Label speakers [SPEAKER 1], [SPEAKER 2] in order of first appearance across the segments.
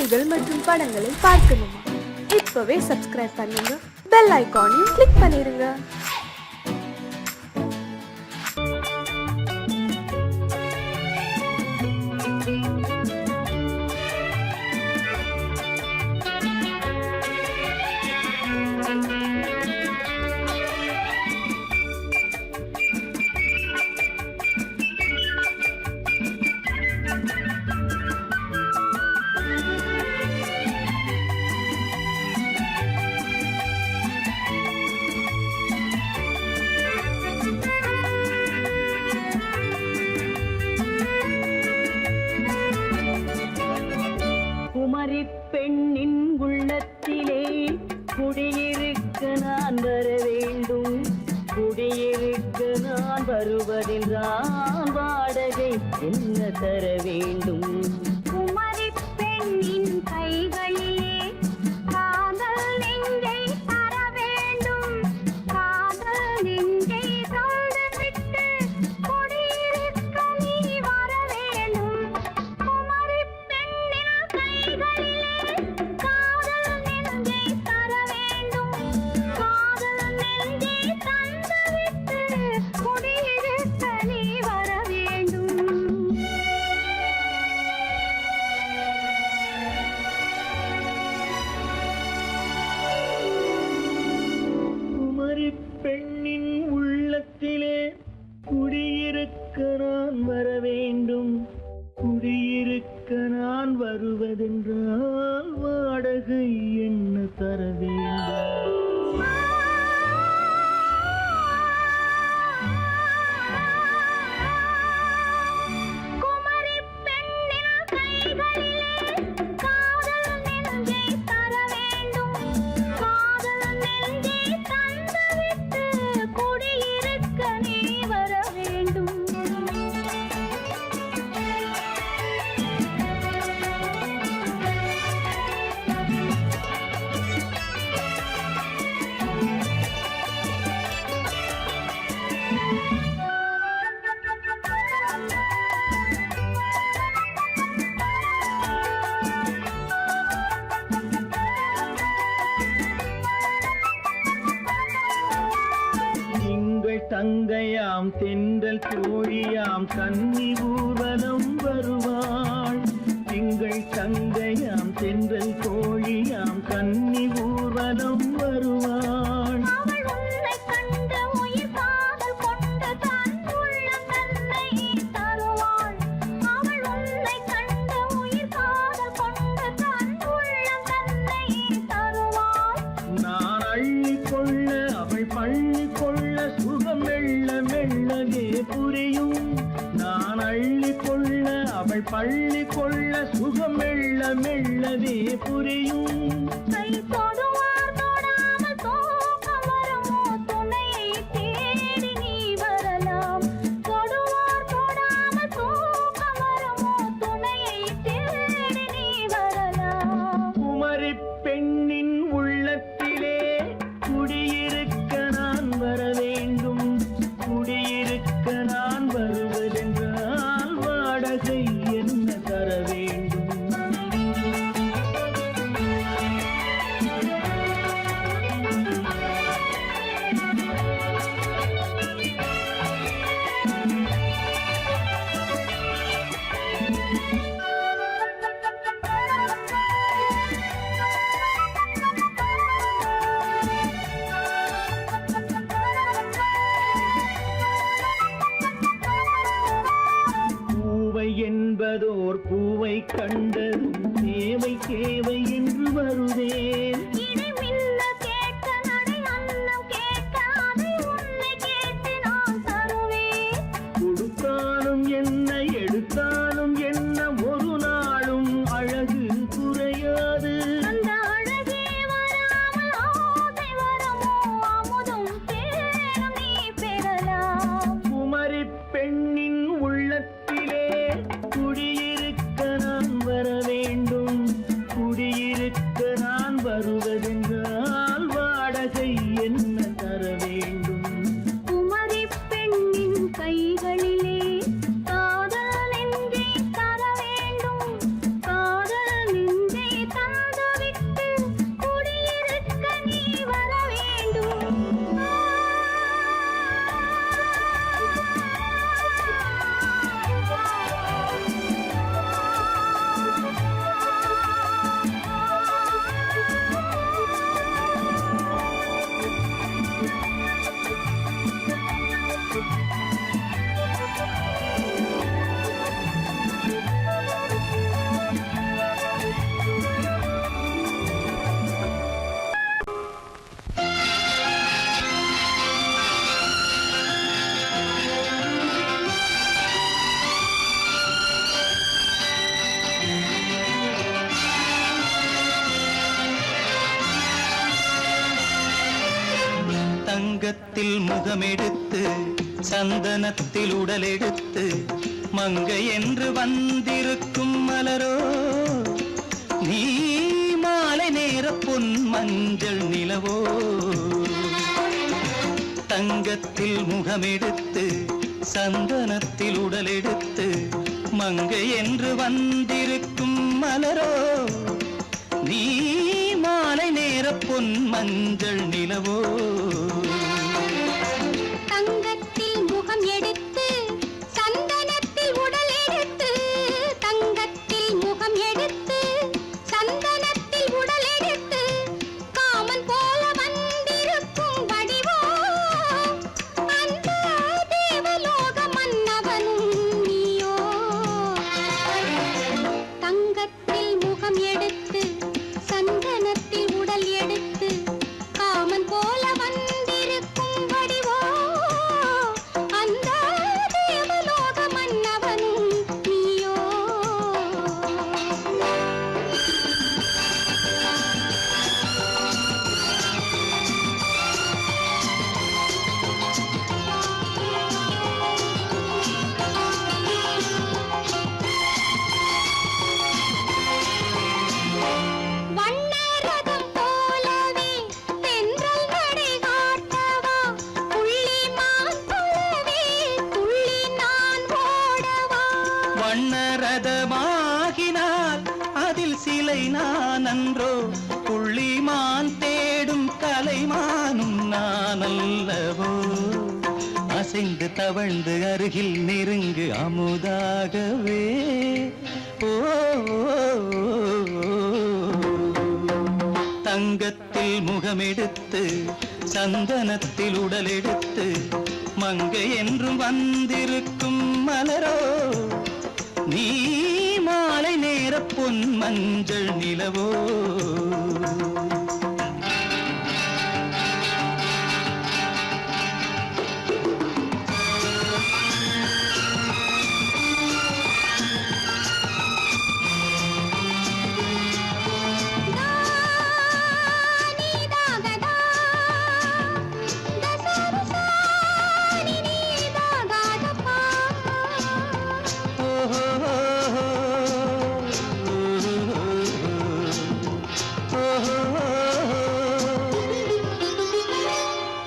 [SPEAKER 1] பாடல்கள் மற்றும் படங்களை பார்க்கணுமா? இப்பவே சப்ஸ்கிரைப் பண்ணுங்க, பெல் ஐகானையும் கிளிக் பண்ணிருங்க.
[SPEAKER 2] பெண்ணின் உள்ளத்திலே குடியிருக்க நான் வர வேண்டும். குடியிருக்க நான் வருவதென்றால் வாடகை என்ன தர வேண்டும்?
[SPEAKER 3] குமரி பெண்ணின் கைகளிலே காதல் நெஞ்சை தர வேண்டும். காதல் நெஞ்சை தந்துவிட்டு குடியிருக்க நீ வர வேண்டும். குமரி பெண்ணின் கைகளிலே காதல் நெஞ்சை தர வேண்டும். காதல் நெஞ்சை தந்துவிட்டு குடியிருக்க நீ வர வேண்டும்.
[SPEAKER 2] குமரி பெண்ணின் உள்ளத்திலே குடியிருக்க நான் வர வேண்டும். குடியிருக்க நான் வருவதென்றால் வாடகை என்ன தர வேண்டும்?
[SPEAKER 3] குமரி பெண்ணின் கைகளிலே காதல் நெஞ்சை தர வேண்டும். காதல் நெஞ்சை தந்துவிட்டு குடியிருக்க நீ வர வேண்டும்.
[SPEAKER 2] திங்கள் தங்கையாம் தென்றல் தோழியாம் கன்னி ஊர்வலம் வருவாள். திங்கள் தங்கையாம் தென்றல் தோழியாம் கன்னி ஊர்வலம் வருவாள்.
[SPEAKER 3] அவள் உன்னை கண்டு உயிர் காதல் கொண்டு தன் உள்ளம் தன்னை தருவாள். அவள் உன்னை கண்டு உயிர் காதல் கொண்டு தன் உள்ளம் தன்னை தருவாள்.
[SPEAKER 2] நான் அள்ளி கொள்ள அவள் பள்ளி கொள்ள சுகம் மெல்ல மெல்லவே புரியும். நான் அள்ளி கொள்ள அவள் பள்ளி கொள்ள சுகம் மெல்ல மெல்லவே புரியும்.
[SPEAKER 3] கை தொடுவார் தொடாமல் தூக்கம் வருமோ? துணையை தேடி நீ வரலாம். தொடுவார் தொடாமல் தூக்கம் வருமோ? துணையை தேடி நீ வரலாம்.
[SPEAKER 2] குமரி பெண்ணின் உள்ளத்திலே குடியிருக்க நான் வர வேண்டும். குடியிருக்க நான் வருவதென்றால் வாடகை என்ன தர வேண்டும்? பூவை என்பதோர் பூவை கண்டதும் தேவை தேவை என்று வருவேன்.
[SPEAKER 3] இடி மின்ன கேட்க நடை அன்னம் கேட்க அதை உன்னை கேட்டு நான் தருவேன்.
[SPEAKER 2] கொடுத்தாலும் என்ன எடுத்தாலும் என்ன ஒரு நாளும் அழகு குறையாது.
[SPEAKER 3] அந்த அழகே வராமல் ஆசை வருமோ? அமுதும் தேனும் நீ பெறலாம்.
[SPEAKER 2] குமரி பெண்ணின் உள்ளத்திலே குடியிருக்க நான் வர வேண்டும். குடியிருக்க நான் வருவது
[SPEAKER 4] தங்கத்தில் முகமெடுத்து சந்தனத்தில் உடலெடுத்து மங்கை என்று வந்திருக்கும் மலரோ நீ மாலை நேர பொன் மஞ்சள் நிலவோ தங்கத்தில் முகமெடுத்து சந்தனத்தில் உடலெடுத்து மங்கை என்று வந்திருக்கும் மலரோ நீ மாலை நேர பொன் மஞ்சள் நிலவோ
[SPEAKER 3] தங்கத்தில் முகம் எடுத்து சந்தனத்தில் உடல் எடுத்து தங்கத்தில் முகம் எடுத்து சந்தனத்தில் உடல் எடுத்து காமன் போல வந்திருக்கும் வடிவோ அந்த தேவலோக மன்னவனும் நீயோ தங்கத்தில் முகம் எடுத்து சந்தனத்தில் உடல் எடுத்து காமன் போல வந்திருக்கும் வடிவோ அந்த தேவலோக மன்னவனும் நீயோ வண்ணரதம் போலவே தென்றல் நடை காட்டவா புள்ளிமான் போலவே துள்ளி நான் ஓடவா
[SPEAKER 4] வண்ணரதமாகினால் அதில் சிலை நான் அன்றோ புள்ளிமான் தேடும் கலைமானும் நான் அல்லவோ அசைந்து தவழ்ந்து அருகில் நெருங்கு அமுதாகவே ஓ தங்கத்தில் முகமெடுத்து சந்தனத்தில் உடலெடுத்து மங்கை என்றும் வந்திருக்கும் மலரோ நீ மாலை நேர பொன் மஞ்சள் நிலவோ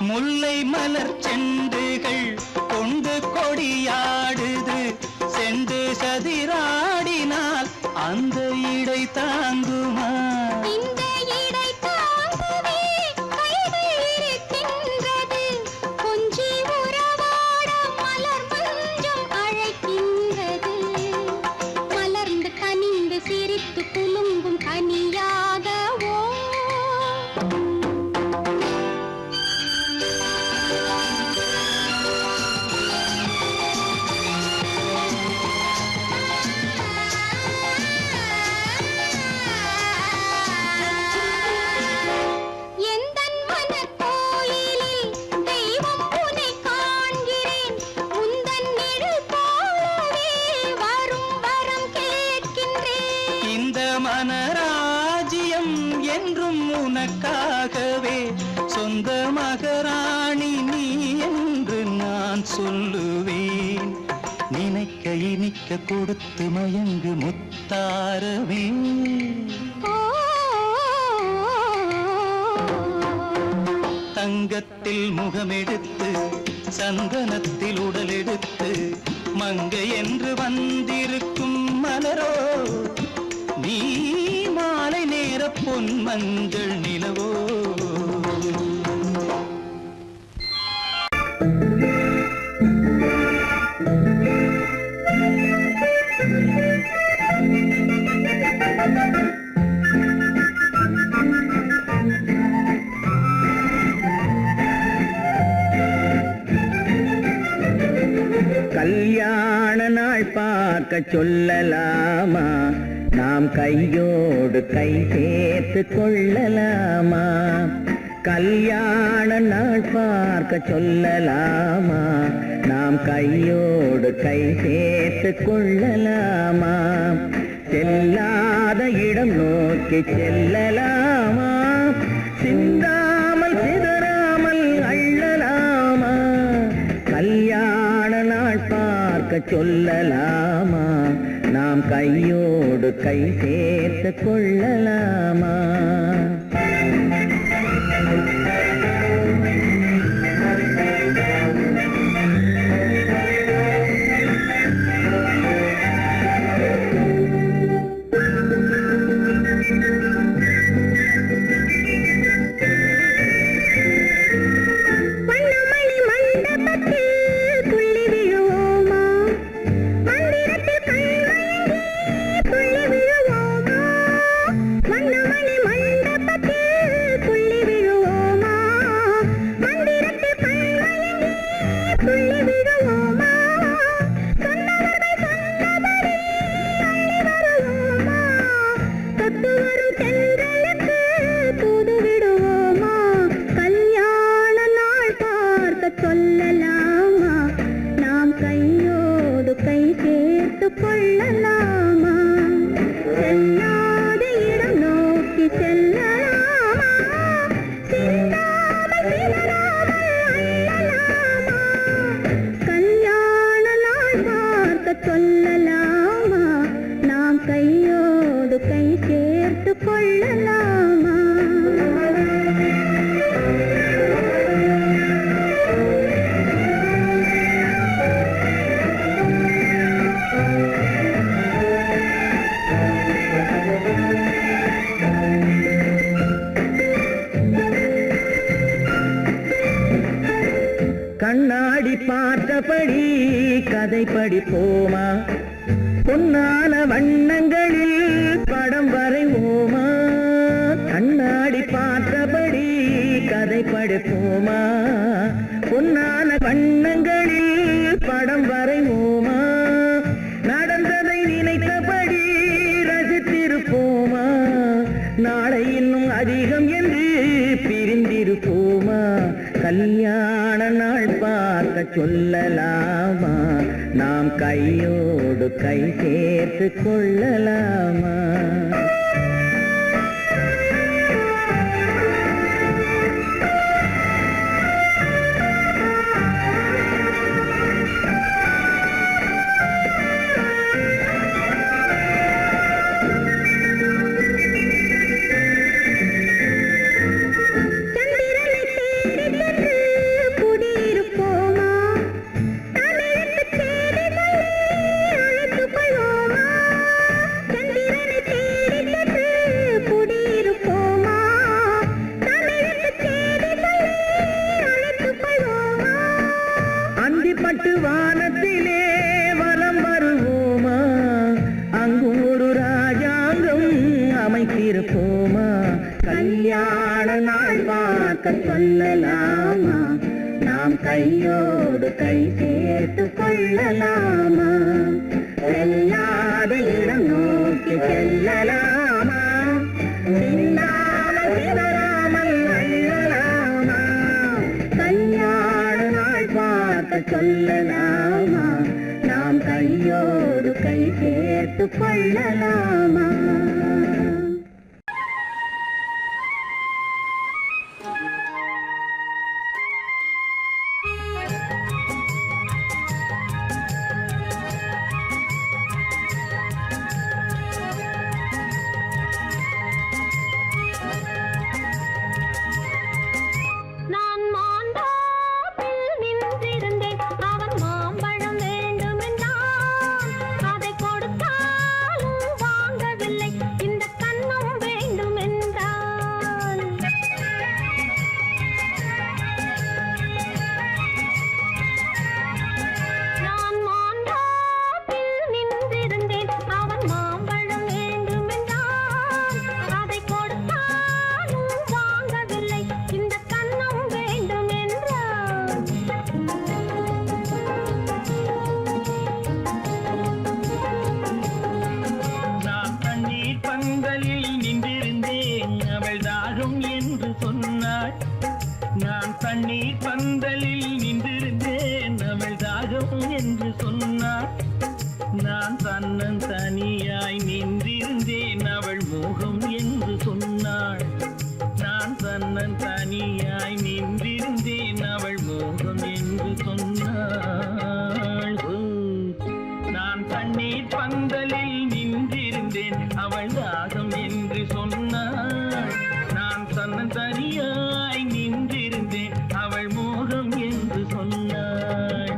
[SPEAKER 4] முல்லை மலர் செண்டுகள் கொண்டு கொடியாடுது செண்டு சதிராடினால் அந்த இடை தாங்குமா
[SPEAKER 3] இந்த இடை தாங்கவே கைகள் இருக்கின்றது கொஞ்சி உறவாட மலர் மஞ்சம் அழைக்கின்றது மலர்ந்து கனிந்து சிரித்து குலுங்கும் கனியாகவோ எந்தன் மனக்கோயிலில் தெய்வம் உன்னை காண்கிறேன் உந்தன் நிழல் போலவே வரும் வரம் கேட்கின்றேன்
[SPEAKER 4] இந்த மனராஜ்யம் என்றும் உனக்காகவே சொந்த மகராணி நீ என்று நான் சொல்லுவேன் நினைக்க இனிக்க கொடுத்து மயங்கு முத்தாரவே தங்கத்தில் முகமெடுத்து சந்தனத்தில் உடலெடுத்து மங்கை என்று வந்திருக்கும் மலரோ நீ மாலை நேர பொன் மஞ்சள் நிலவோ
[SPEAKER 2] கல்யாண நாள் பார்க்க சொல்லலாமா நாம் கையோடு கை சேர்த்து கொள்ளலாமா கல்யாண நாள் பார்க்க சொல்லலாமா நாம் கையோடு கை சேர்த்து கொள்ளலாமா செல்லாத இடம் நோக்கி செல்லலாமா சிந்தாமல் சிதறாமல் அள்ளலாமா சொல்லலாமா நாம் கையோடு கை சேர்த்து கொள்ளலாமா கண்ணாடி பார்த்தபடி கதை படிப்போமா பொன்னான வண்ணங்களில் படம் வரைவோமா கண்ணாடி பார்த்தபடி கதை படிப்போமா பொன்னான வண்ணங்களில் படம் வரைவோமா நடந்ததை நினைத்தபடி ரசித்திருப்போமா நாளை இன்னும் அதிகம் என்று பிரிந்திருப்போமா கல்யாண நாள் பார்க்க சொல்லலாமா நாம் கையோடு கை சேர்த்து கொள்ளலாமா பட்டு வானத்திலே வலம் வருவோமா அங்கும் ஒரு ராஜாங்கம் அமைத்திருப்போமா கல்யாண நாள் பார்க்க சொல்லலாமா நாம் கையோடு கை சேர்த்து கொள்ளலாமா செல்லாத இடம் நோக்கி செல்லலாமா சின்னாமல் சிதறாமல் அள்ளலாமா கல்யாண நாள் பார்க்க சொல்லலாமா நாம் கையோடு கை சேர்த்து கொள்ளலாமா நான் தண்ணீர் பந்தலில் நின்றிருந்தேன் அவள் தாகம் என்று சொன்னாள் நான் தன்னன் தனியாய் நின்றிருந்தேன் அவள் மோகம் என்று சொன்னாள் நான் தன்னன் தனியாய் நின்றிருந்தேன் அவள் மோகம் என்று சொன்னாள் சொன்னாள். நான் தன்னந்தனியாய் நின்றிருந்தேன் அவள் மோகம் என்று சொன்னாள்.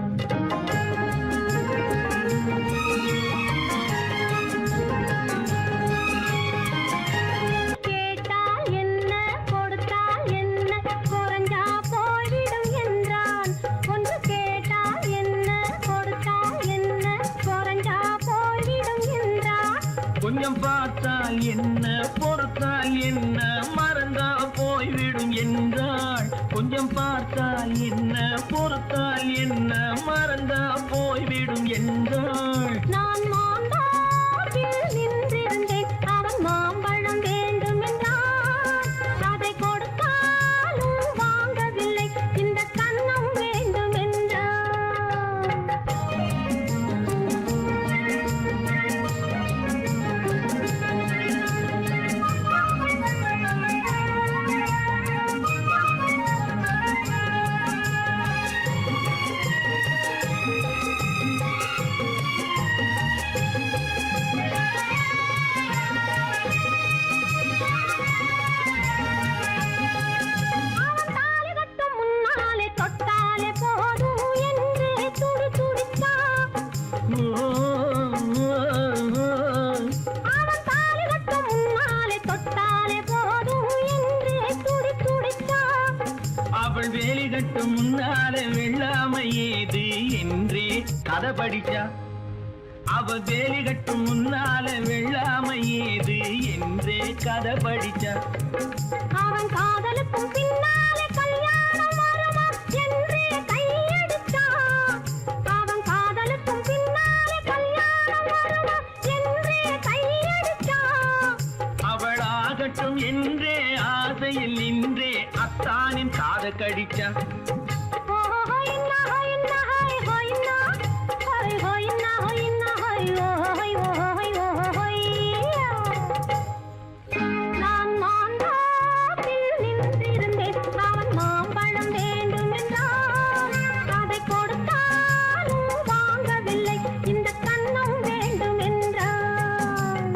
[SPEAKER 3] கேட்டால் என்ன கொடுத்தால் என்ன குறைஞ்சா போய்விடும் என்றான். ஒன்று கேட்டால் என்ன கொடுத்தால் என்ன குறைஞ்சா போய்விடும் என்றான்.
[SPEAKER 2] கொஞ்சம் பார்த்தால் என்ன பொறுத்தால் என்ன மறந்தா போய்விடும் என்றாள். கொஞ்சம் பார்த்தால் என்ன பொறுத்தால் என்ன மறந்தா போய்விடும் என்றாள்.
[SPEAKER 3] நான் மாந்தாப்பில் நின்றிருந்தேன் அவன் மாம்பழம் வேண்டும் என்றான். அதை கொடுத்தாலும் வாங்கவில்லை இந்த கன்னம் வேண்டும் என்றான். அவன் தாலி கட்டும் முன்னாலே தொட்டாலே போதும் என்று துடி துடித்தான். அவன் தாலி கட்டும் முன்னாலே தொட்டாலே போதும் என்று துடி துடித்தான்.
[SPEAKER 2] அவள் வேலி கட்டும் முன்னாலே வெள்ளாமை ஏது என்றே கதை படிச்சா. அவள் வேலி கட்டும் முன்னாலே வெள்ளாமை ஏது என்றே கதை படிச்சா.
[SPEAKER 3] அவன் காதலுக்கும் பின்னாலே கல்யாணம் வருமா என்றே கையடித்தான். அவன் காதலுக்கும் பின்னாலே கல்யாணம் வருமா என்றே கையடித்தான்.
[SPEAKER 2] அவள் ஆகட்டும் என்றே ஆசையில் நின்றே அத்தானின் காத கடிச்சா.
[SPEAKER 3] நான் மாந்தாப்பில் நின்றிருந்தேன் அவன் மாம்பழம் வேண்டும் என்றான். அதை கொடுத்தாலும் வாங்கவில்லை இந்த கன்னம் வேண்டும் என்றான்.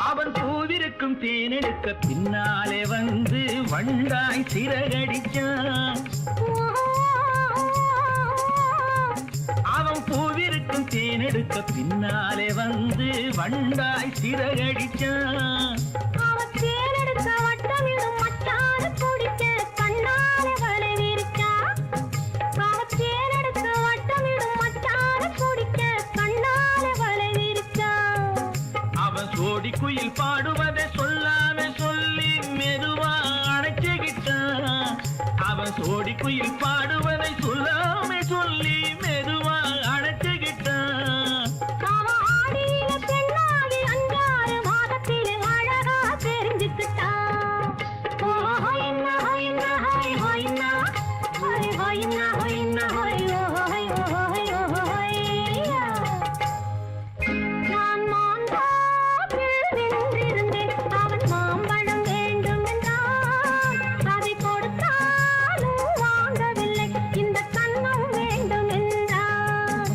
[SPEAKER 2] அவன் பூவிருக்கும் தேனெடுக்க பின்னாலே வந்து வண்டாய் சிறகடிச்சான். அவன் பூவிருக்கும் தேனெடுக்க பின்னாலே வந்து வண்டாய் சிறகடிச்சான்.
[SPEAKER 3] அவன் தேனெடுக்க வட்டமிடும் மச்சான குடிக்க கண்ணாலே வலை விரிச்சா. அவன் தேனெடுக்க வட்டமிடும் மச்சான குடிக்க கண்ணாலே வலை விரிச்சா.
[SPEAKER 2] அவன் சோடி குயில் பாடுவதை சொல்லாம சொல்லி மெதுவா அணைச்சுக்கிட்டான். அவன் சோடி குயில் பாடுவதை சொல்லாம சொல்லி மெதுவா அணைச்சுக்கிட்டான்.
[SPEAKER 3] அவன் ஆடியில பெண்ணாகி 5-6 மாதத்திலே அழகா தெரிஞ்சுக்கிட்டான். ஹொய்னா ஹொய்னா ஹொய் ஹொய்னா ஹொய் ஹொய்னா ஹொய்னா ஹொய் ஹொய் ஹொய் ஹொய்யா. நான் மாந்தாப்பில் நின்றிருந்தேன் அவன் மாம்பழம் வேண்டும் என்றான். அதை கொடுத்தாலும் வாங்கவில்லை இந்த கன்னம் வேண்டும் என்றான்.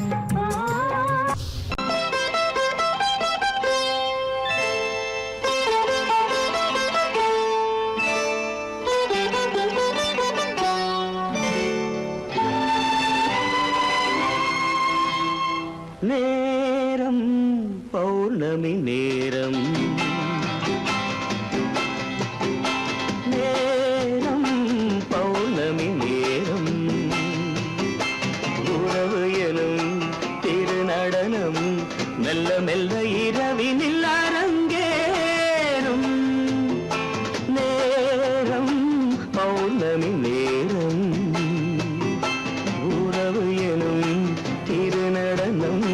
[SPEAKER 4] நேரம் பௌர்ணமி நேரம் நேரம் பௌர்ணமி நேரம் உறவு எனும் திருநடனம் மெல்ல மெல்ல இரவினில் அரங்கேறும் நேரம் பௌர்ணமி நேரம் உறவு எனும் திருநடனம்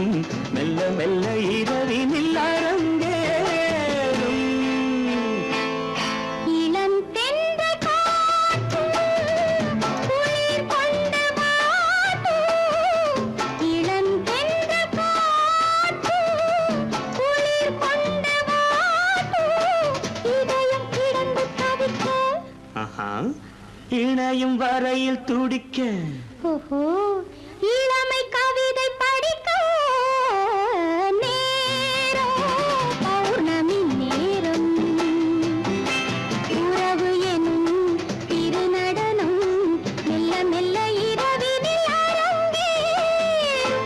[SPEAKER 4] மெல்ல மெல்ல இரவினில் அரங்கேறும்
[SPEAKER 3] இளம் தென்றல் காற்று குளிர் கொண்ட வாட்டு
[SPEAKER 4] நனையும் வரையில் துடிக்க
[SPEAKER 3] ஓஹோ இளமை கவிதை படிக்க நேரம் பௌர்ணமி நேரம் உறவு எனும் திருநடனம் மெல்ல மெல்ல இரவினில் அரங்கேறும்.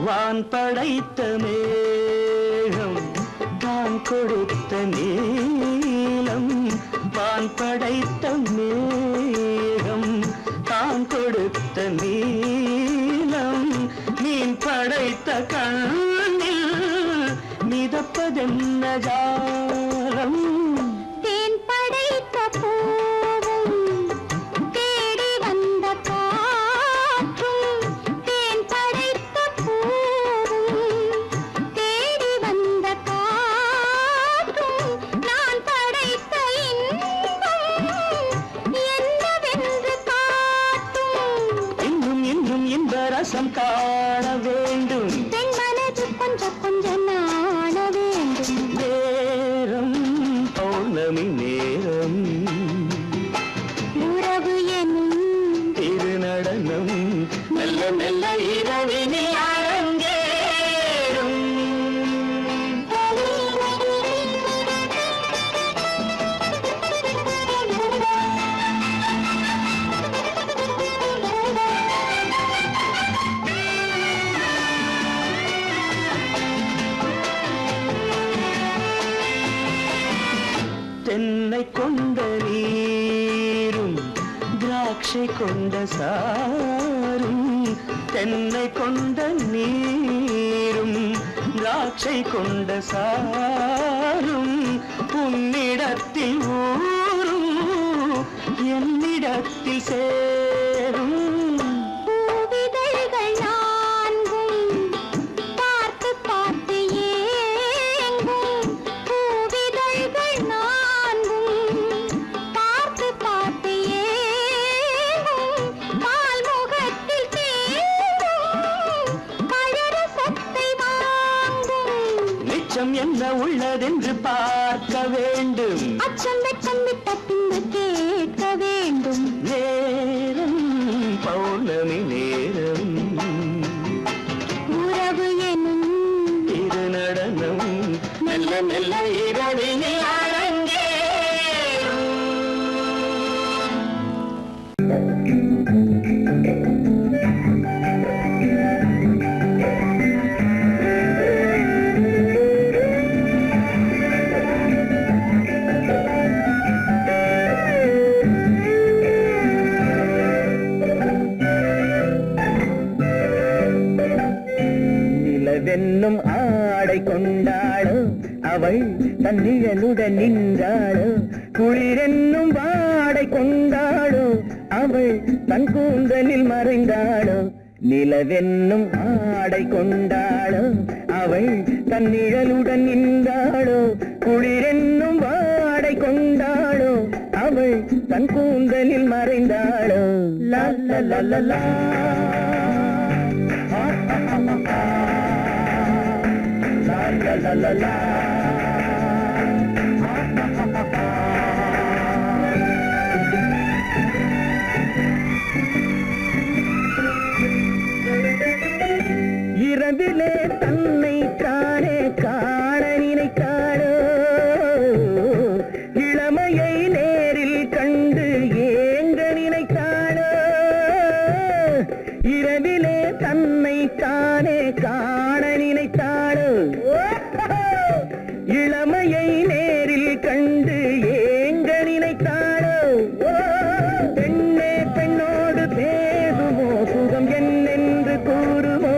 [SPEAKER 4] வான் படைத்த மேகம் தான் கொடுத்த நீலம் வான் படைத்த மேகம் தான் கொடுத்த நீலம் மீன் படைத்த கண்ணில் மிதப்பதென்ன ஜாலம்
[SPEAKER 3] தேன் படைத்த பூவும் தேடி வந்த காற்றும் தேன் படைத்த பூவும் தேடி வந்த காற்றும் நான் படைத்த இன்பம் என்னவென்று காட்டும்.
[SPEAKER 4] இன்னும் இன்னும் இந்த ரசம் காண வேண்டும்
[SPEAKER 3] பெண் மனது கொஞ்சம் கொஞ்சம் நாண வேண்டும்.
[SPEAKER 4] நேரம் பௌர்ணமி நேரம்
[SPEAKER 3] உறவு எனும்
[SPEAKER 4] திருநடனம் மெல்ல மெல்ல இரவினில் அரங்கேறும். தென்னை கொண்ட நீரும் திராட்சை கொண்ட சாரும் தென்னை கொண்ட நீரும் திராட்சை கொண்ட சாரும் உன்னிடத்தில் ஊரும் என்னிடத்தில் சேரும்
[SPEAKER 3] பூவிதழ்கள் நான்கும் பார்த்து பார்த்து ஏங்கும். பூவிதழ்கள் நான்கும் பார்த்து பார்த்து ஏங்கும். பால்முகத்தில் தேங்கும் பழரசத்தை வாங்கும்.
[SPEAKER 4] நிச்சம் என்ன உள்ளதென்று பார்க்க வேண்டும்
[SPEAKER 3] அச்சம் வெச்சம் விட்ட பின்பு கேட்க வேண்டும்.
[SPEAKER 4] நேரம் பௌர்ணமி நேரம்
[SPEAKER 3] உறவு எனும்
[SPEAKER 4] திருநடனம் மெல்ல மெல்ல இரவினில் அரங்கேறும்.
[SPEAKER 5] நிலவென்னும் ஆடை கொண்டாளோ அவள் தன்னிழலுடன் நின்றாளோ குளிரென்னும் வாடை கொண்டாளோ அவள் தன் கூந்தலில் மறைந்தாளோ நிலவென்னும் ஆடை கொண்டாளோ அவள் தன் நிழலுடன் நின்றாளோ குளிரென்னும் வாடை கொண்டாளோ அவள் தன் கூந்தலில் மறைந்தாளோ லா லா லா லா லா la la la la இரவிலே தன்னை காணே காண நினைத்தாளோ இளமையை நேரில் கண்டு ஏங்க நினைத்தாளோ இரவிலே தன்னை காணே காண நினைத்தாளோ இளமையை நேரில் கண்டு ஏங்க நினைத்தாளோ பெண்ணே பெண்ணோடு பேசுமோ சுகம் என்னென்று கூறுமோ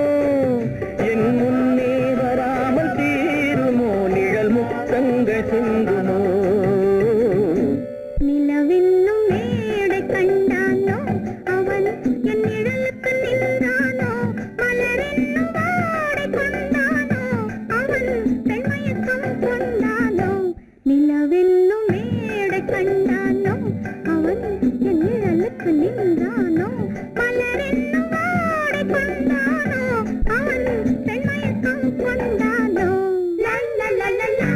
[SPEAKER 5] என் முன்னே வராமல் தீருமோ நிழல் முத்தங்கள் சிந்துமோ
[SPEAKER 3] நிலவென்னும் மேடை கண்டானோ கொண்டானோ அவன் பெண்மயக்கம் கொண்டானோ லல்லலலலா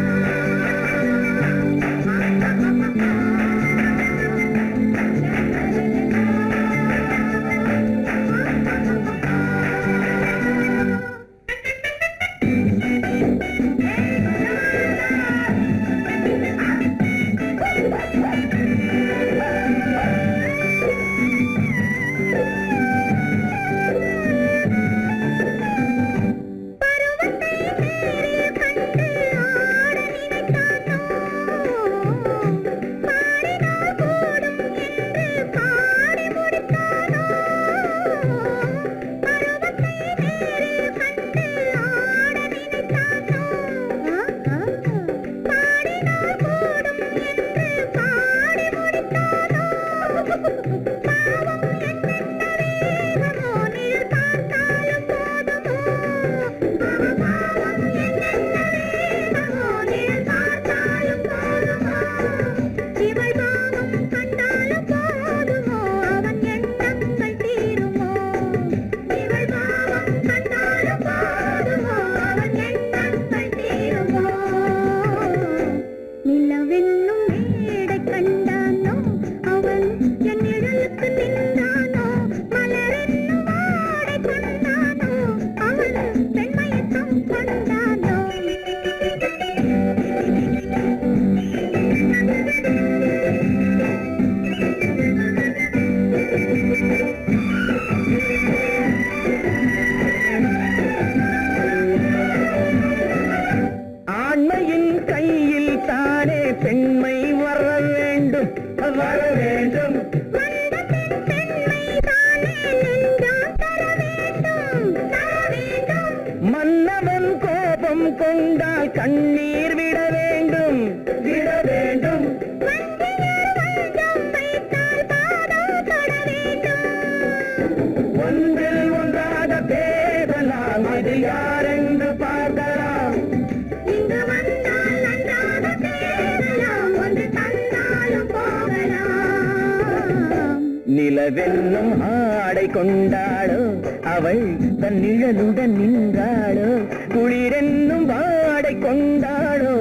[SPEAKER 5] கொண்டால் கண்ணீர் விட வேண்டும் விட வேண்டும் ஒன்றில் ஒன்றாக பேசலாம் அது யாரென்று பார்க்கலாம்
[SPEAKER 3] இங்கு வந்தால் நன்றாக பேசலாம் ஒன்று தந்தாலும் போகலாம்
[SPEAKER 5] நிலவென்னும் ஆடை கொண்டாளோ அவள் தன் நிழலுடன் நின்றாளோ குளிரென்னும் வாடை கொண்டாளோ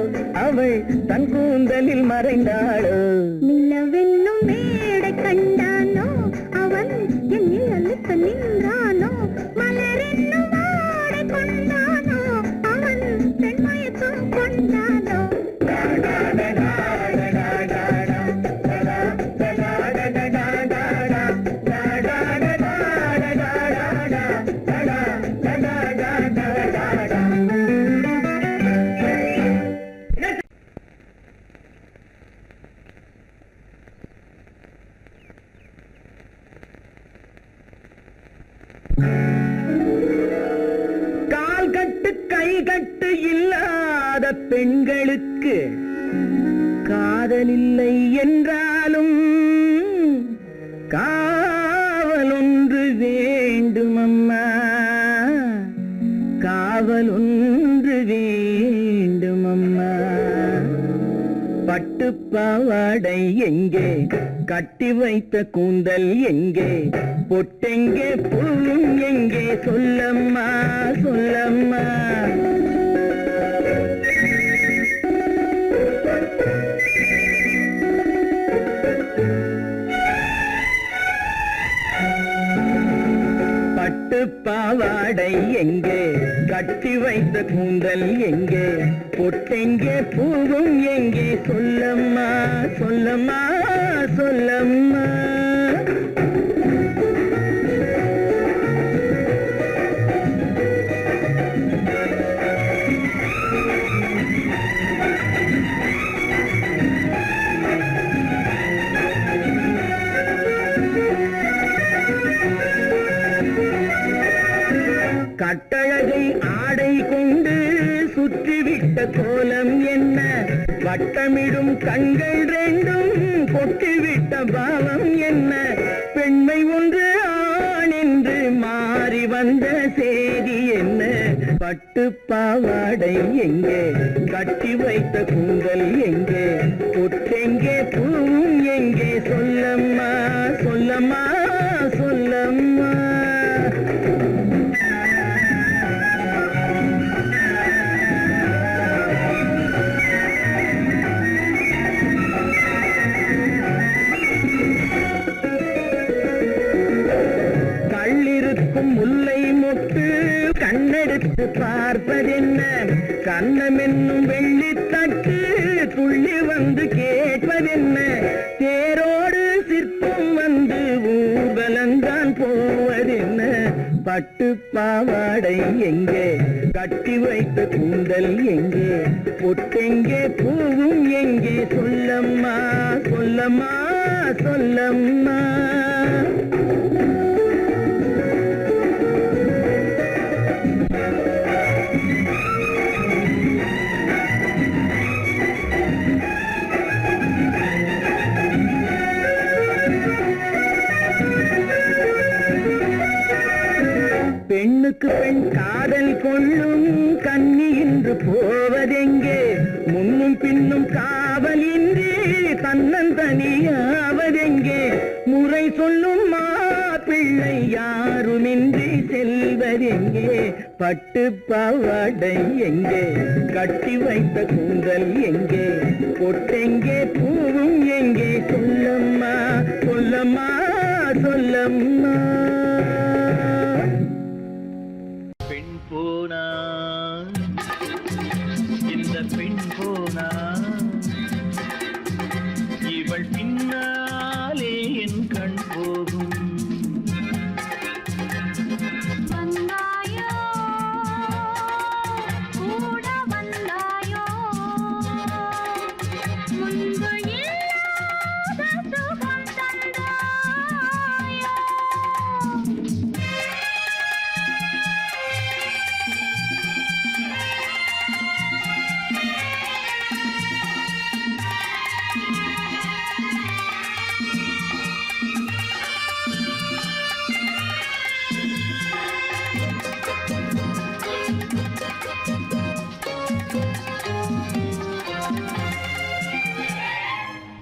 [SPEAKER 5] அவள் தன் கூந்தலில் மறைந்தாளோ
[SPEAKER 3] நிலவென்னும் மேடை கண்டானோ அவன் என் நிழலுக்கு நின்றானோ மலரென்னும் வாடை கொண்டானோ அவன் பெண்மயக்கம் கொண்டானோ
[SPEAKER 5] கால் கட்டு கை கட்டு இல்லாத பெண்களுக்கு காதலில்லை என்றாலும் காவல் ஒன்று வேண்டும் அம்மா காவல் ஒன்று வேண்டும் அம்மா பட்டு பாவாடை எங்கே கட்டி வைத்த கூந்தல் எங்கே பொட்டெங்கே பூவும் எங்கே சொல்லம்மா சொல்லம்மா பட்டு பாவாடை எங்கே கட்டி வைத்த கூந்தல் எங்கே பொட்டெங்கே பூவும் எங்கே சொல்லம்மா சொல்லம்மா சொல்லம்மா கட்டழகை ஆடை கொண்டு சுற்றிவிட்ட கோலம் என்ன வட்டமிடும் கண்கள் ரெண்டும் கொட்டிவிட்ட பாவம் என்ன பெண்மை ஒன்று ஆண் என்று மாறி வந்த செய்தி என்ன பட்டு பாவாடை எங்கே கட்டி வைத்த கூந்தல் எங்கே பொட்டெங்கே பூவும் எங்கே சொல்லம்மா சொல்லம்மா சொல்லம்மா கண்ணெடுத்து பார்ப்பதென்ன கண்ணம் என்னும் வெள்ளித்தட்டு துள்ளி வந்து கேட்பதென்ன தேரோடு சிற்பம் வந்து ஊர்வலந்தான் போவதென்ன பட்டு பாவாடை எங்கே கட்டி வைத்த கூந்தல் எங்கே பொட்டெங்கே பூவும் எங்கே சொல்லம்மா சொல்லம்மா சொல்லம்மா பெண்ணுக்கு பெண் காதல் கொள்ளும் கன்னி இன்று போவதெங்கே முன்னும் பின்னும் காவலின்றி தன்னந்தனியாவதெங்கே முறை சொல்லும் மாப்பிள்ளை யாருமின்றி செல்வதெங்கே பட்டு பாவாடை எங்கே கட்டி வைத்த கூந்தல் எங்கே பொட்டெங்கே பூவும் எங்கே சொல்லம்மா சொல்லம்மா சொல்லம்மா
[SPEAKER 2] பெண் போனா இந்த பெண் போனா இவள் பின்னாலே என் கண் போகும்
[SPEAKER 3] வந்தாயோ கூட வந்தாயோ முன்பு இல்லாத சுகம் தந்தாயோ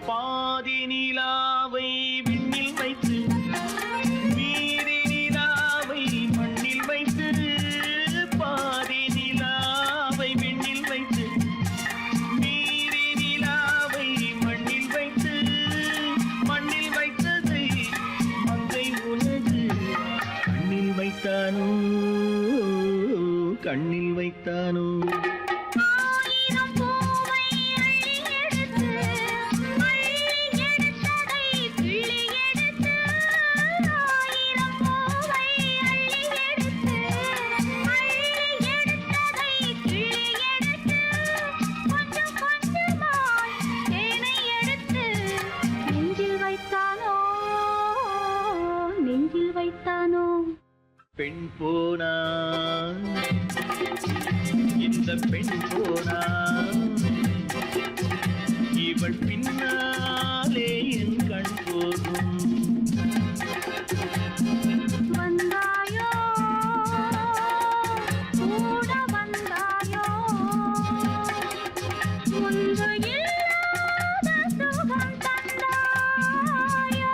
[SPEAKER 2] பாதி நிலாவை விண்ணில் வைத்து மீதி நிலாவை மண்ணில் வைத்து பாதி நிலாவை விண்ணில் வைத்து மீதி நிலாவை மண்ணில் வைத்து மண்ணில் வைத்ததை மங்கை உனது கண்ணில் வைத்தானோ கண்ணில் வைத்தானோ
[SPEAKER 3] ஆயிரம் பூவை அள்ளி எடுத்து எடுத்ததை கிள்ளி எடுத்து ஆயிரம் பூவை அள்ளி எடுத்து எடுத்ததை கிள்ளி எடுத்து கொஞ்சம் கொஞ்சமாய் தேனை எடுத்து நெஞ்சில் வைத்தானோ நெஞ்சில் வைத்தானோ
[SPEAKER 2] பெண் போனா இந்த பெண் போனா இவள் பின்னாலே என் கண் போகும்
[SPEAKER 3] வந்தாயோ கூட வந்தாயோ முன்பு இல்லாத சுகம் தந்தாயோ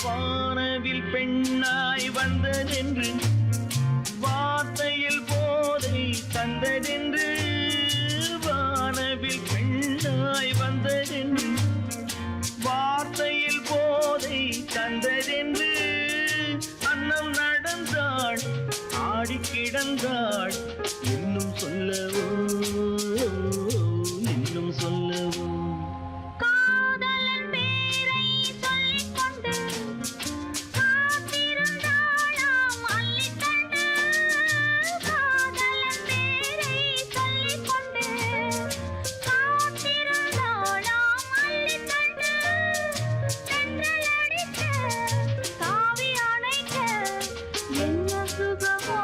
[SPEAKER 2] வானவில் பெண்ணாய் வந்ததென்று வார்த்தையில் போதை தந்ததென்று வானவில் பெண்ணாய் வந்ததென்று வார்த்தையில் போதை தந்ததென்று அன்னம் நடந்தாள் ஆடி கிடந்தாள் இன்னும் சொல்லவோ இன்னும் சொல்லவோ
[SPEAKER 3] காதலன் பேரை சொல்லிக் கொண்டு காத்திருந்தாளாம் அள்ளித்தண்டு காதலன் பேரை சொல்லிக் கொண்டு காத்திருந்தாளாம் அள்ளித்தண்டு தென்றல் அடிக்க தாவி அணைக்க என்ன சுகமோ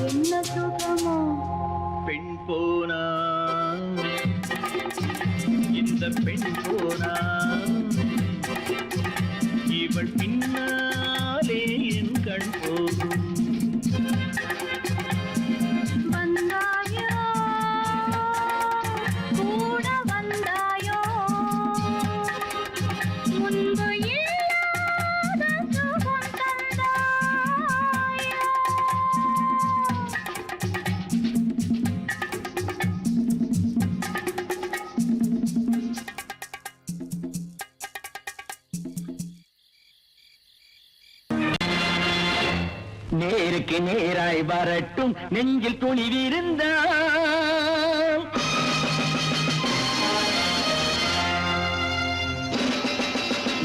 [SPEAKER 3] என்ன சுகமோ
[SPEAKER 2] பெண் போனா இந்த பெண் போனா இவள் பின்னாலே என் கண் போகும்
[SPEAKER 3] வந்தாயோ கூட வந்தாயோ
[SPEAKER 5] நேருக்கு நேராய் வரட்டும் நெஞ்சில் துணிவிருந்தால்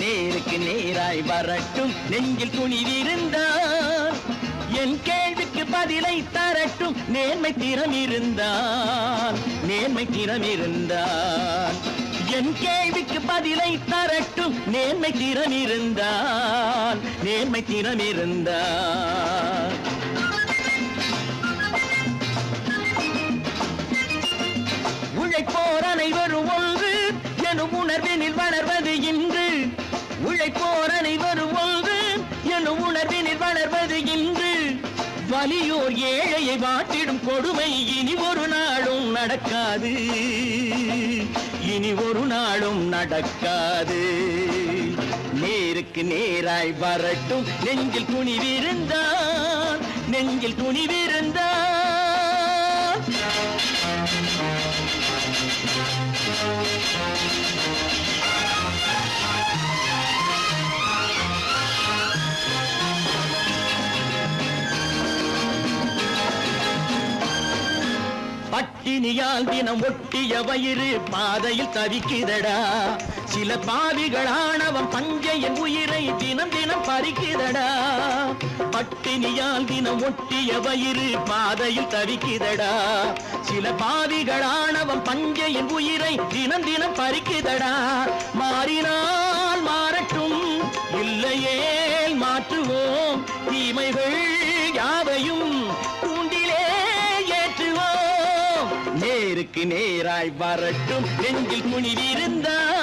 [SPEAKER 5] நேருக்கு நேராய் வரட்டும் நெஞ்சில் துணிவிருந்தால் என் கேள்விக்கு பதிலை தரட்டும் நேர்மை திறம் இருந்தால் என் கேள்விக்கு பதிலை தரட்டும் நேர்மை திறம் இருந்தால் உழைப்போர் அனைவரும் ஒன்று எனும் உணர்வினில் வளர்வது இன்று உழைப்போர் அனைவரும் ஒன்று எனும் உணர்வினில் வளர்வது இன்று வலியோர் ஏழையை வாட்டிடும் கொடுமை இனி ஒரு நாளும் நடக்காது நேருக்கு நேராய் வரட்டும் நெஞ்சில் துணிவிருந்தால் பட்டினியால் தினம் ஒட்டிய வயிறு பாதையில் தவிக்குதடா சில பாவிகள் ஆணவம் பஞ்சையின் உயிரை தினம் தினம் பறிக்குதடா பட்டினியால் தினம் ஒட்டிய வயிறு பாதையில் தவிக்குதடா சில பாவிகள் ஆணவம் பஞ்சையின் உயிரை தினம் தினம் பறிக்குதடா மாறினால் மாறட்டும் இல்லையே மாற்றுவோம் தீமைகள் யாவையும் தூண்டிலே ஏற்றுவோம் நேருக்கு நேராய் வரட்டும் நெஞ்சில் துணிவிருந்தால்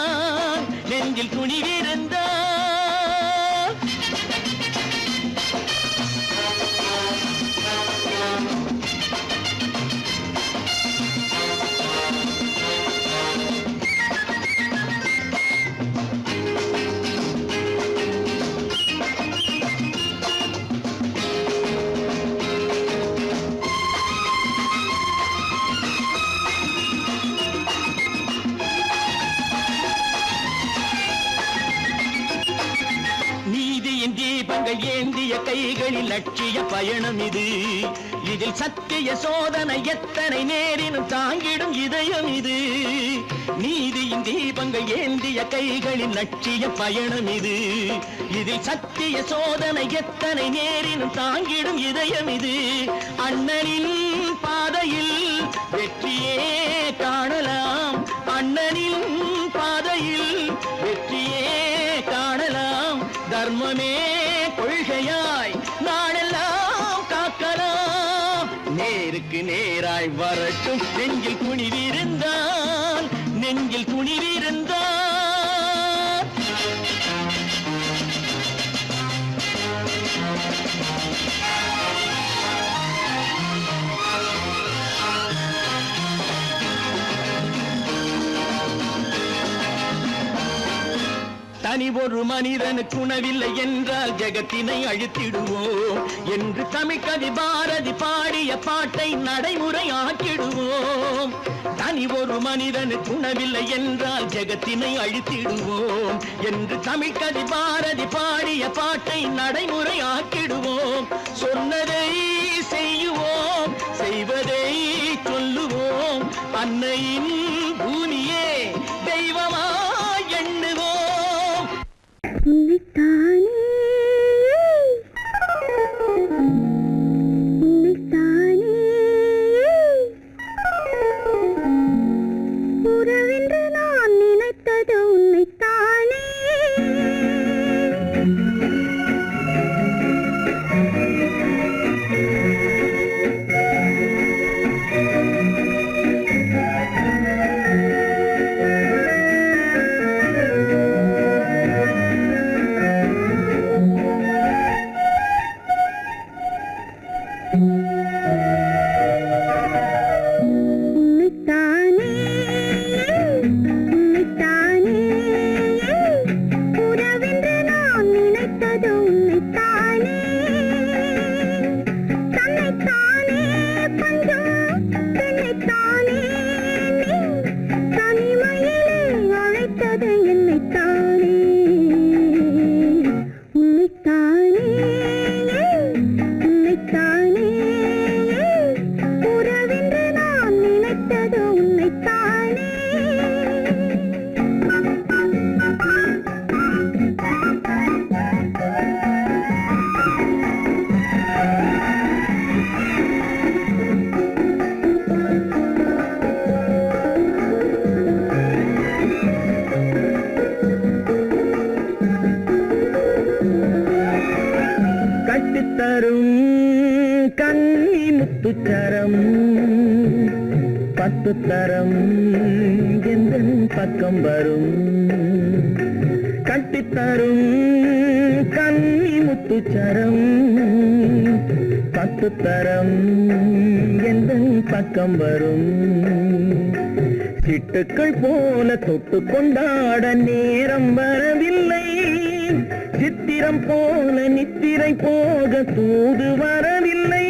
[SPEAKER 5] தீபங்கள் ஏந்திய கைகளில் லட்சிய பயணம் இதில் சத்திய சோதனை எத்தனை நேரினும் தாங்கிடும் இதயம் இது நீதியின் தீபங்கள் ஏந்திய கைகளில் லட்சிய பயணம் இதில் சத்திய சோதனை எத்தனை நேரினும் தாங்கிடும் இதயம் இது அண்ணனின் பாதையில் வெற்றியே காணலாம் அண்ணனின் பாதையில் வெற்றியே காணலாம் தர்மமே கொள்கையாய் நாளெல்லாம் காக்கலாம் நேருக்கு நேராய் வரட்டும் நெஞ்சில் துணிவிருந்தால் தனி ஒரு மனிதனுக்கு உணவில்லை என்றால் ஜெகத்தினை அழித்திடுவோம் என்று தமிழ்கவி பாரதி பாடிய பாட்டை நடைமுறையாக்கிடுவோம் தனி ஒரு மனிதனுக்கு உணவில்லை என்றால் ஜெகத்தினை அழித்திடுவோம் என்று தமிழ்கவி பாரதி பாடிய பாட்டை நடைமுறையாக்கிடுவோம் சொன்னதை செய்யுவோம் செய்வதை சொல்லுவோம் அன்னையின் பூமியே தெய்வமா எண்ணுவோம்
[SPEAKER 3] உறவென்று நான் நினைத்தது உன்னைத்தானே
[SPEAKER 4] முத்துச்சரம் 10 தரம் எந்தன் பக்கம் வரும் கட்டித்தரும் கன்னி முத்துச்சரம் 10 தரம் எந்தன் பக்கம் வரும் சிட்டுக்கள் போல தொட்டு கொண்டாட நேரம் வரவில்லை சித்திரம் போல நித்திரை போக தூது வரவில்லை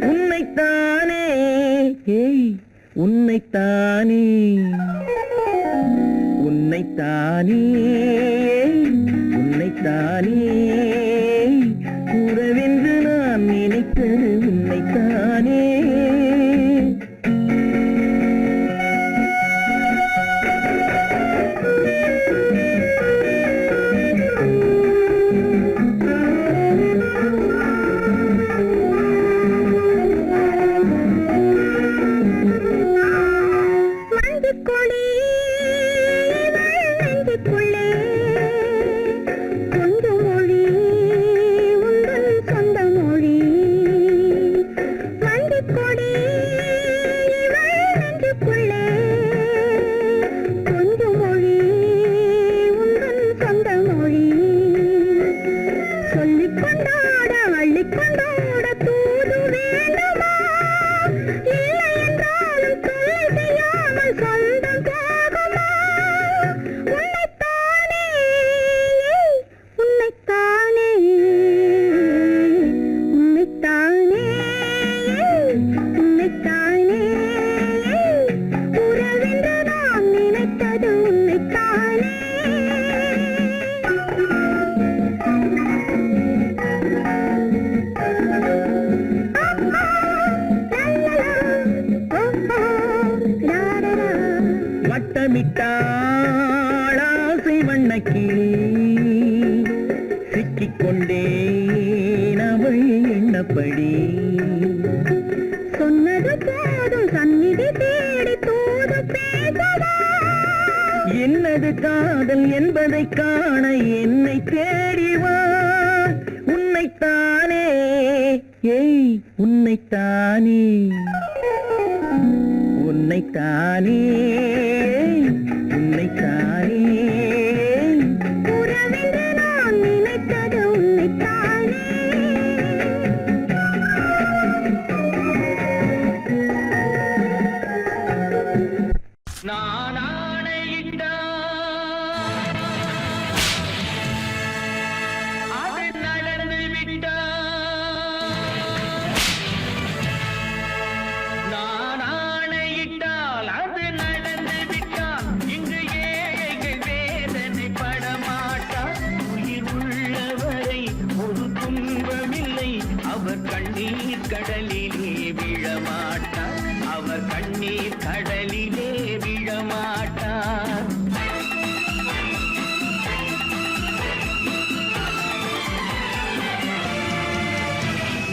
[SPEAKER 4] உன்னைத்தானே ஏய் உன்னைத்தானே உன்னைத்தானே உன்னைத்தானே கூறவென்று நான் நினைத்தது உன்னைத்தானே வட்டமிட்டாளாசை வண்ணக்கிளி சிக்கிக்கொண்டேன் அவள் எண்ணப்படி சொன்னது போதும் சந்நிதி தேடி தூது பேசவா என்னது காதல் என்பதை காண என்னை தேடிவா உன்னைத்தானே ஏய் உன்னைத்தானே உன்னைத்தானே உன்னைத்தானே உறவென்று நான் நினைத்தது உன்னைத்தானே
[SPEAKER 5] நான் ஆணையிட்டால் அது நடந்து விட்டால் நான் ஆணையிட்டால் அது நடந்து விட்டால் இங்கு ஏழைகள் வேதனை படமாட்டார் உயிர் உள்ளவரை ஒரு துன்பமில்லை அவர் கண்ணீர் கடலிலே விழமாட்டார் அவர் கண்ணீர் கடலிலே விழமாட்டார்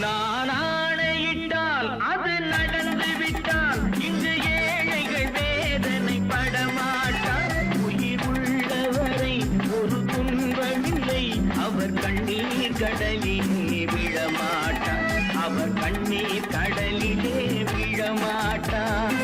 [SPEAKER 5] நான் ஆணையிட்டால் அது நடந்து விட்டால் இங்கு ஏழைகள் வேதனை படமாட்டார் உயிர் உள்ளவரை ஒரு துன்பமில்லை அவர் கண்ணீர் கடலிலே விழமாட்டார் அவர் கண்ணீர் கடலிலே விழமாட்டார்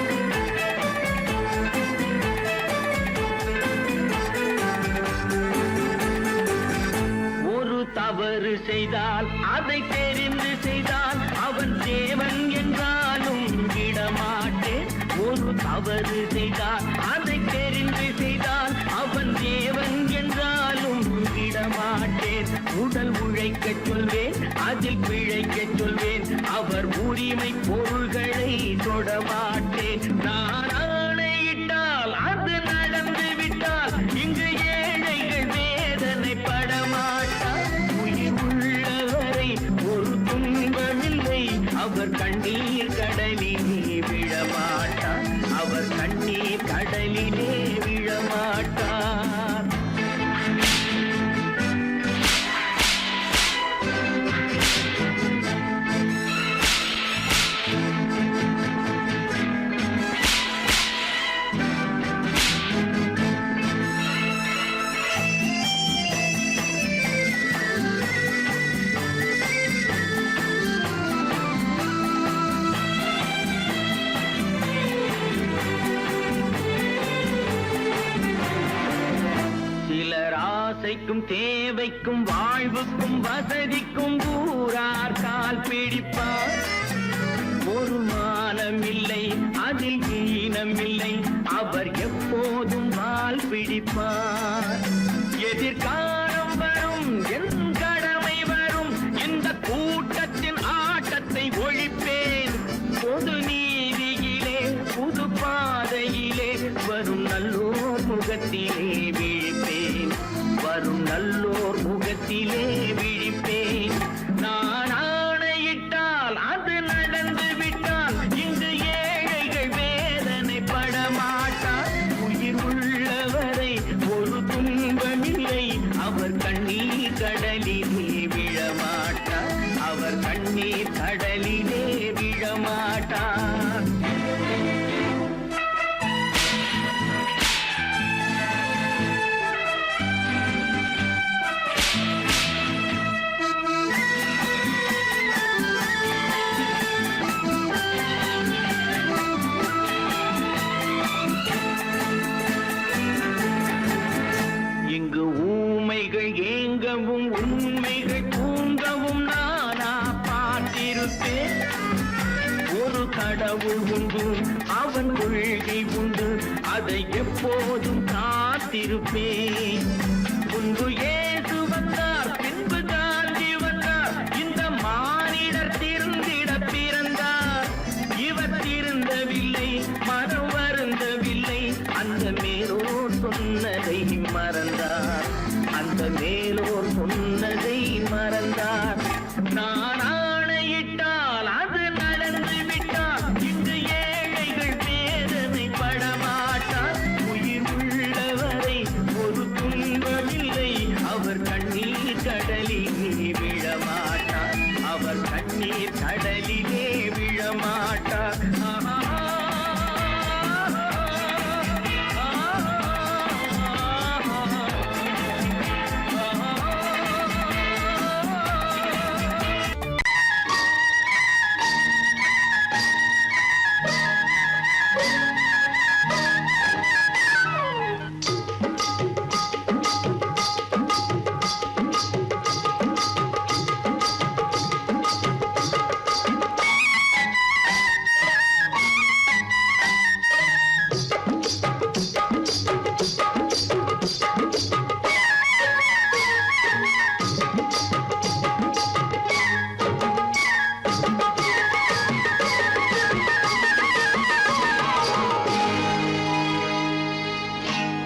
[SPEAKER 5] ஒரு தவறு செய்தால் அதை தெரிந்து செய்தால் அவன் தேவன் என்றாலும் விடமாட்டேன் ஒரு தவறு செய்தால் அதை தெரிந்து செய்தால் அவன் தேவன் என்றாலும் விடமாட்டேன் உடல் உழைக்கச் சொல்வேன் அதில் பிழைக்கச் சொல்வேன் அவர் உரிமை பொருள்களை தொடமாட்டேன் நான் ஆணையிட்டால் அது நடந்து விட்டால் இங்கு ஏழைகள் வேதனை படமாட்டார் உயிர் உள்ளவரை ஒரு துன்பமில்லை அவர் கண்ணீர் கடலிலே விழமாட்டார் அவர் கண்ணீர் கடலிலே விழமாட்டார் ஆசைக்கும் தேவைக்கும் வாழ்வுக்கும் வசதிக்கும் ஊரார் கால் பிடிப்பார். ஒரு மானமில்லை அதில் ஈனமில்லை, அவர் எப்போதும் வால் பிடிப்பார். எதிர்காலம் வரும் என் கடமை வரும், இந்த கூட்டத்தின் ஆட்டத்தை ஒழிப்பேன். பொது நீதியிலே புது பாதையிலே வரும் நல்லோர் முகத்திலே விழிப்பேன். வரும் நல்லோர் முகத்திலே விழிப்பேன். நான் ஆணையிட்டால் அது நடந்து விட்டால் இங்கு ஏழைகள் வேதனை படமாட்டார். உயிர் உள்ளவரை ஒரு துன்பமில்லை, அவர் கண்ணீர் கடலிலே விழமாட்டார். அவர் கண்ணீர் கடலிலே விழமாட்டார். இங்கு ஊமைகள் ஏங்கவும் உண்மைகள் தூங்கவும் நானா பார்த்திருப்பேன். ஒரு கடவுள் உண்டு, அவன் கொள்கை உண்டு, அதை எப்போதும் காத்திருப்பேன். முன்பு இயேசு வந்தார், பின்பு காந்தி வந்தார், இந்த மானிடர் திருந்திட பிறந்தார். இவர் திருந்தவில்லை, மனம் வருந்தவில்லை, அந்த மேலோர் சொன்னதை மறந்தார். அந்த மேலோர் சொன்னதை மறந்தார். நான் ஆணையிட்டால் அது நடந்து விட்டால் இன்று ஏழைகள் வேதனை படமாட்டார். உயிர் உள்ளவரை ஒரு துன்பமில்லை, அவர் கண்ணீர் கடலிலே விழமாட்டார். அவர் கண்ணீர் கடலிலே விழமாட்டார்.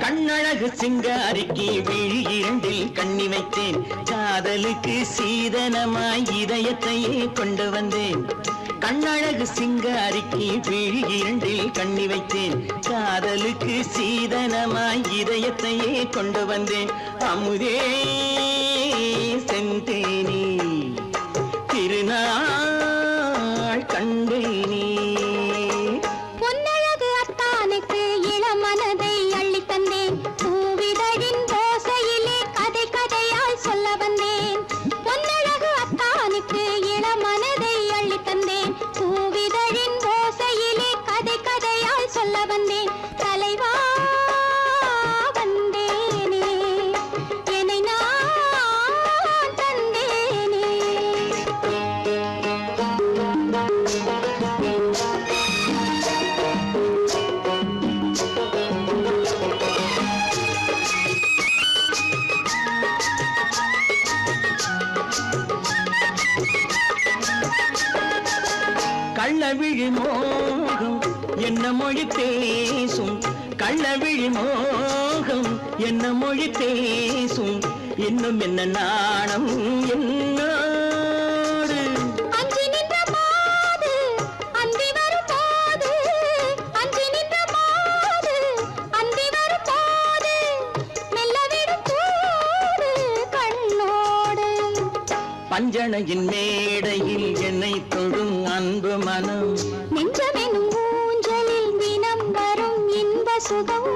[SPEAKER 5] கண்ணழகு சிங்காரிக்கு விழி இரண்டில் கண்ணி வைத்தேன். காதலுக்கு சீதனமாய் இதயத்தையே கொண்டு வந்தேன். கண்ணழகு சிங்காரிக்கு விழி இரண்டில் கண்ணி வைத்தேன். காதலுக்கு சீதனமாய் இதயத்தையே கொண்டு வந்தேன். அமுதே செந்தேனே திருநாள் கண்டேனே.
[SPEAKER 3] பொன்னழகு அத்தானுக்கு இளமனதை அள்ளி தந்தேன். பூவிதழின் ஓசையிலே கதை கதையாய் சொல்ல வந்தேன். பொன்னழகு அத்தானுக்கு இளமனதை அள்ளி தந்தேன். பூவிதழின் ஓசையிலே கதை கதையாய் சொல்ல வந்தேன். தலைவா வந்தேனே, என்னை நான் தந்தேனே.
[SPEAKER 5] கள்ளவிழி மோகம் என்ன மொழி பேசும். கள்ளவிழி மோகம் என்ன மொழி பேசும். இன்னும் என்ன நாணம் என்னோடு.
[SPEAKER 3] அஞ்சி நின்ற மாது அந்தி வரும் போது, அஞ்சி நின்ற மாது அந்தி வரும் போது, மெல்ல விடும் தூது கண்ணோடு.
[SPEAKER 5] பஞ்சணையின் மேடையில் என்னை தொடும் அன்பு மனம்.
[SPEAKER 3] நெஞ்சமெனும் ஊஞ்சலில் தினம் வரும் இன்ப சுகம்.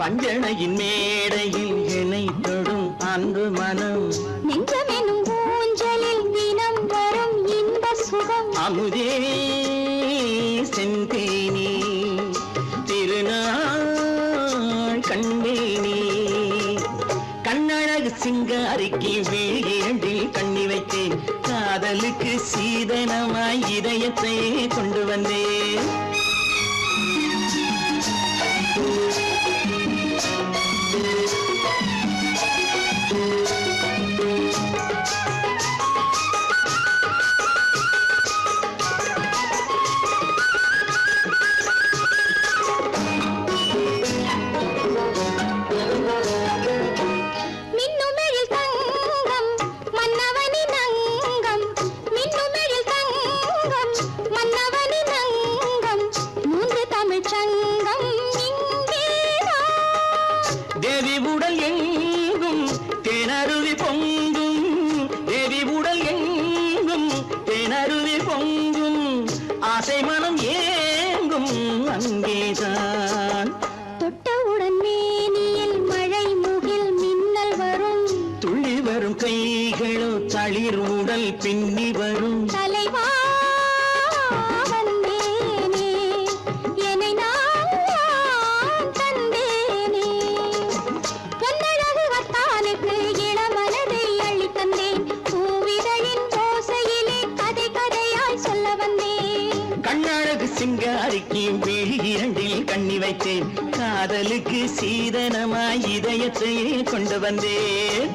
[SPEAKER 5] பஞ்சணையின் மேடையில் என்னை தொடும் அன்பு மனம்.
[SPEAKER 3] நெஞ்சமெனும் ஊஞ்சலில் தினம் வரும் இன்ப சுகம்.
[SPEAKER 5] அமுதே செந்தேனே திருநாள் கண்டேனே. கண்ணழகு சிங்காரிக்கு வேண்டில் கண்ணி வைத்தேன் காதலுக்கு சீதனமாய் இதயத்தை கொண்டு வந்தேன்
[SPEAKER 3] மின்னுமெழில் தங்கம் மன்னவனின் அங்கம் மின்னுமெழில் தங்கம் மன்னவனின் அங்கம் மூன்று தமிழ்ச் சங்கம் இங்கேதான்
[SPEAKER 5] தேவி உடல் எங்கும் தேனருவி பொங்கும் தேவி உடல் எங்கும் தேனருவி பொங்கும் ஆசை மனம் ஏங்கும் அங்கேதான்
[SPEAKER 3] தொட்டவுடன் மேனியில் மழை முகில் மின்னல் வரும்
[SPEAKER 5] துள்ளி வரும் கைகளோ தளிர் உடல் பின்னி வரும்
[SPEAKER 3] தலைவா வந்தேனே என்னை நான் தந்தேனே பொன்னழகு வத்தானுக்கு இளமனதை அள்ளித் தந்தேன் பூவிதழின் ஓசையிலே கதை கதையாய் சொல்ல வந்தேன்
[SPEAKER 5] கண்ணழகு சிங்காரிக்கு இரண்டில் கண்ணி வைத்தேன் காதலுக்கு சீதனமாய் இதயத்தை கொண்டு வந்தேன்